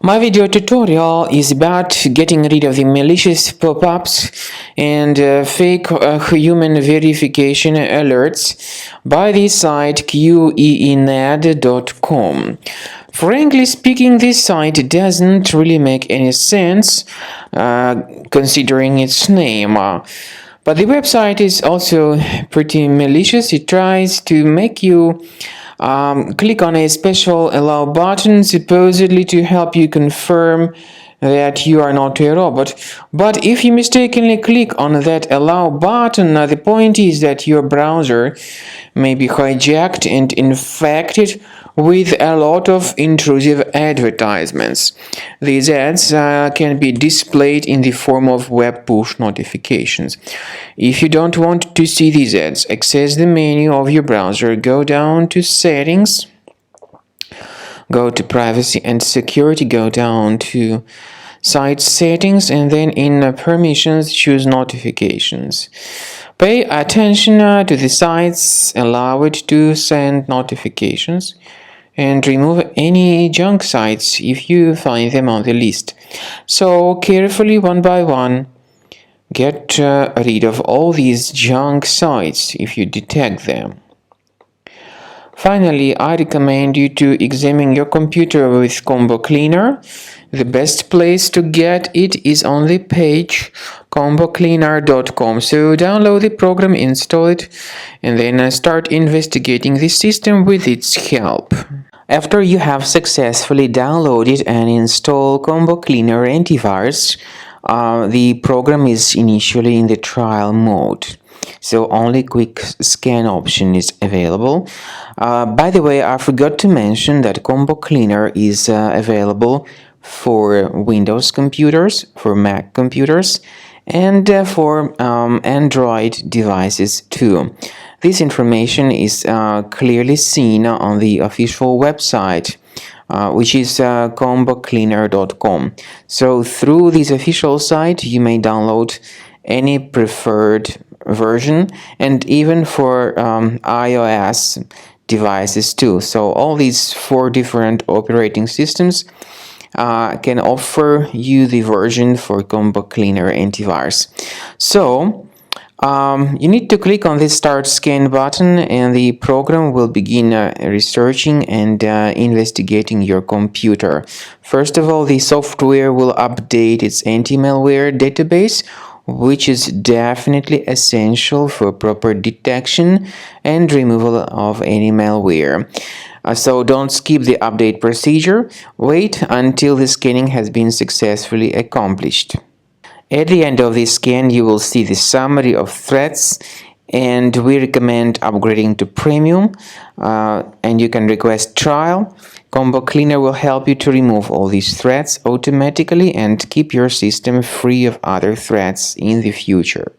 My video tutorial is about getting rid of the malicious pop-ups and fake human verification alerts by the site QEENAD.com. Frankly speaking, this site doesn't really make any sense considering its name. But the website is also pretty malicious. It tries to make you click on a special allow button, supposedly to help you confirm that you are not a robot. But if you mistakenly click on that allow button, the point is that your browser may be hijacked and infected with a lot of intrusive advertisements. These ads can be displayed in the form of web push notifications. If you don't want to see these ads, access the menu of your browser, go down to Settings, go to Privacy and Security, go down to Site Settings, and then in Permissions, choose Notifications. Pay attention to the sites, allow it to send notifications, and remove any junk sites if you find them on the list. So carefully, one by one, get rid of all these junk sites if you detect them. Finally, I recommend you to examine your computer with Combo Cleaner. The best place to get it is on the page combocleaner.com. So download the program, install it, and then start investigating the system with its help. After you have successfully downloaded and installed Combo Cleaner Antivirus, the program is initially in the trial mode. So only quick scan option is available. By the way, I forgot to mention that Combo Cleaner is available for Windows computers, for Mac computers, and for Android devices too. This information is clearly seen on the official website, which is combocleaner.com. So through this official site, you may download any preferred version, and even for iOS devices too. So all these 4 different operating systems can offer you the version for Combo Cleaner Antivirus. So you need to click on the Start Scan button, and the program will begin researching and investigating your computer. First of all, the software will update its anti-malware database, which is definitely essential for proper detection and removal of any malware. So don't skip the update procedure. Wait until the scanning has been successfully accomplished. At the end of the scan, you will see the summary of threats, and we recommend upgrading to Premium, and you can request trial. Combo Cleaner will help you to remove all these threats automatically and keep your system free of other threats in the future.